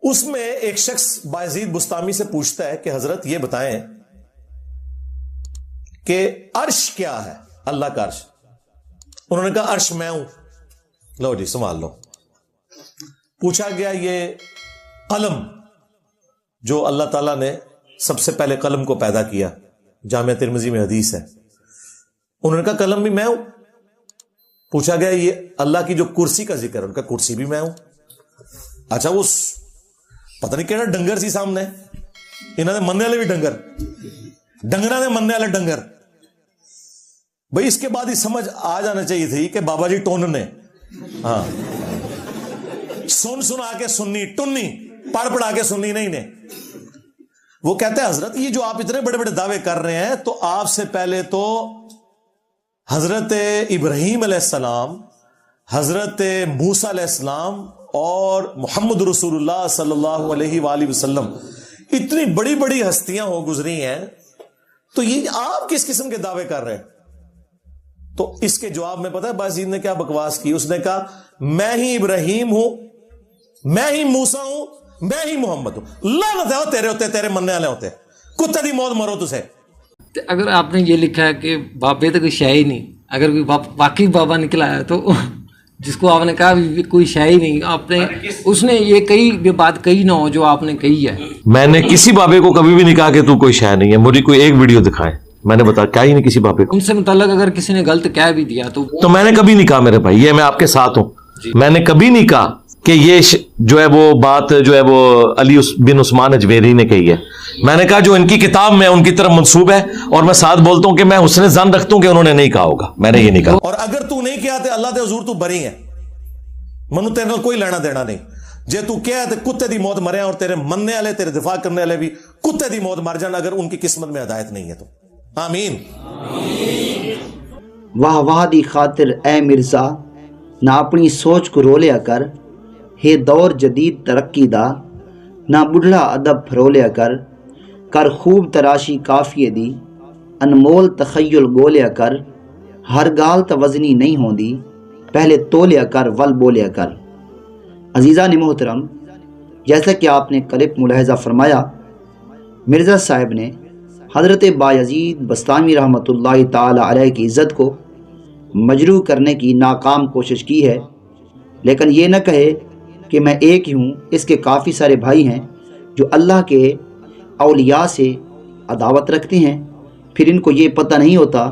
اس میں ایک شخص بایزید بستامی سے پوچھتا ہے کہ حضرت یہ بتائیں کہ عرش کیا ہے، اللہ کا عرش؟ انہوں نے کہا عرش میں ہوں۔ لو جی سنبھال لو۔ پوچھا گیا یہ قلم جو اللہ تعالیٰ نے سب سے پہلے قلم کو پیدا کیا، جامعہ ترمذی میں حدیث ہے، انہوں نے کہا قلم بھی میں ہوں۔ پوچھا گیا یہ اللہ کی جو کرسی کا ذکر ہے، ان کا کرسی بھی میں ہوں۔ اچھا وہ پتہ نہیں کہنا ڈنگر سی سامنے، انہوں نے مننے والے بھی ڈنگرہ نے مننے والے ڈنگر۔ بھئی اس کے بعد ہی سمجھ آ جانا چاہیے تھی کہ بابا جی ٹون نے ہاں سنا کے سننی، ٹنی پڑھ پڑھا کے سننی نہیں نے۔ وہ کہتے ہیں حضرت یہ جو آپ اتنے بڑے بڑے دعوے کر رہے ہیں، تو آپ سے پہلے تو حضرت ابراہیم علیہ السلام، حضرت موسیٰ علیہ السلام اور محمد رسول اللہ صلی اللہ علیہ وآلہ وسلم اتنی بڑی بڑی ہستیاں ہو گزری ہیں، تو یہ آپ کس قسم کے دعوے کر رہے ہیں؟ تو اس کے جواب میں پتہ ہے بازید نے کیا بکواس کی؟ اس نے کہا میں ہی ابراہیم ہوں، میں ہی موسیٰ ہوں، میں ہی محمد ہوں۔ لعنت ہے تیرے ہوتے، تیرے مننے والے ہوتے، کتے دی موت مرو تسے۔ اگر آپ نے یہ لکھا ہے کہ بابے تو کوئی شے ہی نہیں، اگر کوئی واقعی بابا نکلا ہے تو جس کو آپ نے کہا کوئی شے ہی نہیں، آپ نے اس نے یہ بات کہی نہ ہو جو آپ نے کہی ہے۔ میں نے کسی بابے کو کبھی بھی نہیں کہا کہ تو کوئی شے نہیں ہے، مجھے کوئی ایک ویڈیو دکھائے، میں نے بتا کیا ہی نہیں کسی بابے کو۔ ان سے متعلق اگر کسی نے غلط کہہ بھی دیا تو میں نے کبھی نہیں کہا میرے بھائی، یہ میں آپ کے ساتھ ہوں، میں نے کبھی نہیں کہا کہ یہ جو ہے وہ بات جو ہے وہ علی بن عثمان اجمیری نے کہی ہے۔ میں نے کہا جو ان کی کتاب میں ان کی طرف منسوب ہے، اور میں ساتھ بولتا ہوں کہ میں حسن ظن رکھتا ہوں کہ انہوں نے نہیں کہا ہوگا، میں نے یہ نہیں کہا۔ اور اگر تو نہیں کیا تو اللہ دے حضور تو بری ہے، منو تیرے نال کوئی لینا دینا نہیں۔ جے تو کیا ہے تو کتے دی موت مرے، اور تیرے مننے والے، تیرے دفاع کرنے والے بھی کتے دی موت مر جان، اگر ان کی قسمت میں ہدایت نہیں ہے تو۔ آمین۔ واہ واہ دی خاطر اے مرزا نہ اپنی سوچ کو رولیا کر، ہے دور جدید ترقی دا نہ بڑھڑا ادب پھرولیا کر خوب تراشی کافیے دی انمول تخیل گولیا کر، ہر گال تا وزنی نہیں ہوندی پہلے تولیا کر ول بولیا کر۔ عزیزان محترم، جیسا کہ آپ نے کلپ ملاحظہ فرمایا، مرزا صاحب نے حضرت بایزید بستامی رحمۃ اللہ تعالی علیہ کی عزت کو مجروح کرنے کی ناکام کوشش کی ہے، لیکن یہ نہ کہے کہ میں ایک ہی ہوں، اس کے کافی سارے بھائی ہیں جو اللہ کے اولیاء سے عداوت رکھتے ہیں، پھر ان کو یہ پتہ نہیں ہوتا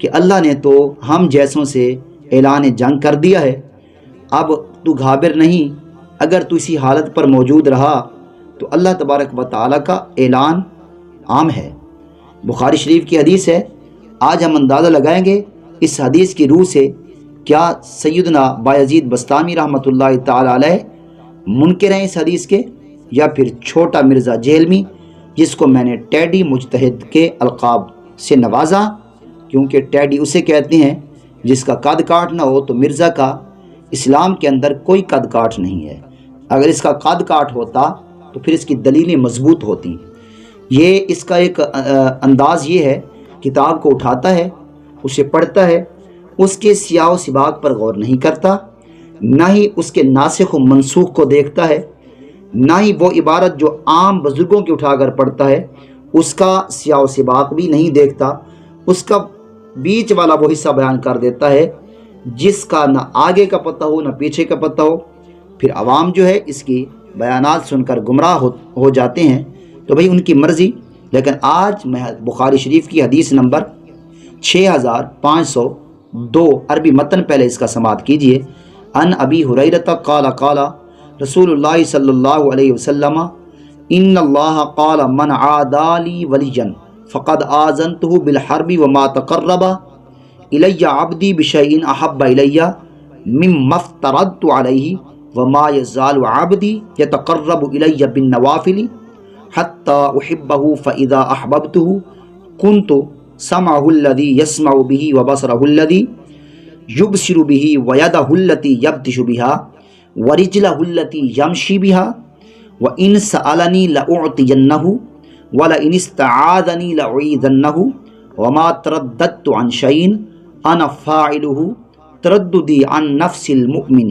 کہ اللہ نے تو ہم جیسوں سے اعلان جنگ کر دیا ہے۔ اب تو گھابر نہیں، اگر تو اسی حالت پر موجود رہا تو اللہ تبارک و تعالیٰ کا اعلان عام ہے۔ بخاری شریف کی حدیث ہے، آج ہم اندازہ لگائیں گے اس حدیث کی روح سے کیا سیدنا بایزید بستامی رحمۃ اللہ تعالی علیہ منکر ہیں اس حدیث کے، یا پھر چھوٹا مرزا جہلمی جس کو میں نے ٹیڈی مجتہد کے القاب سے نوازا، کیونکہ ٹیڈی اسے کہتے ہیں جس کا قد کاٹ نہ ہو، تو مرزا کا اسلام کے اندر کوئی قد کاٹ نہیں ہے۔ اگر اس کا قد کاٹ ہوتا تو پھر اس کی دلیلیں مضبوط ہوتی۔ یہ اس کا ایک انداز یہ ہے، کتاب کو اٹھاتا ہے، اسے پڑھتا ہے، اس کے سیاہ و سباق پر غور نہیں کرتا، نہ ہی اس کے ناسخ و منسوخ کو دیکھتا ہے، نہ ہی وہ عبارت جو عام بزرگوں کی اٹھا کر پڑھتا ہے اس کا سیاہ و سباق بھی نہیں دیکھتا، اس کا بیچ والا وہ حصہ بیان کر دیتا ہے جس کا نہ آگے کا پتہ ہو نہ پیچھے کا پتہ ہو۔ پھر عوام جو ہے اس کی بیانات سن کر گمراہ ہو جاتے ہیں، تو بھئی ان کی مرضی۔ لیکن آج میں بخاری شریف کی حدیث نمبر 6502 عربی متن پہلے اس کا سماعت کیجئے۔ ان ابی ہریرہ قال قال رسول اللہ صلی اللہ علیہ وسلم ان اللہ قال من عادى لي وليا فقد آذنته بالحرب وما تقرب الی عبدی بشیء احب الی مما افترضت علیہ وما یزال عبدی یتقرب الی بالنوافل حتی احبہ فاذا احببته كنت سمعه الذی یسمع به وبصرہ الذی یبصر به ویدہ التی یبطش بها ورجلہ التی یمشی بها وإن سألنی لأعطینہ ولئن استعاذنی لأعیذنہ وما ترددت عن شیء انا فاعلہ ترددی عن نفس المؤمن۔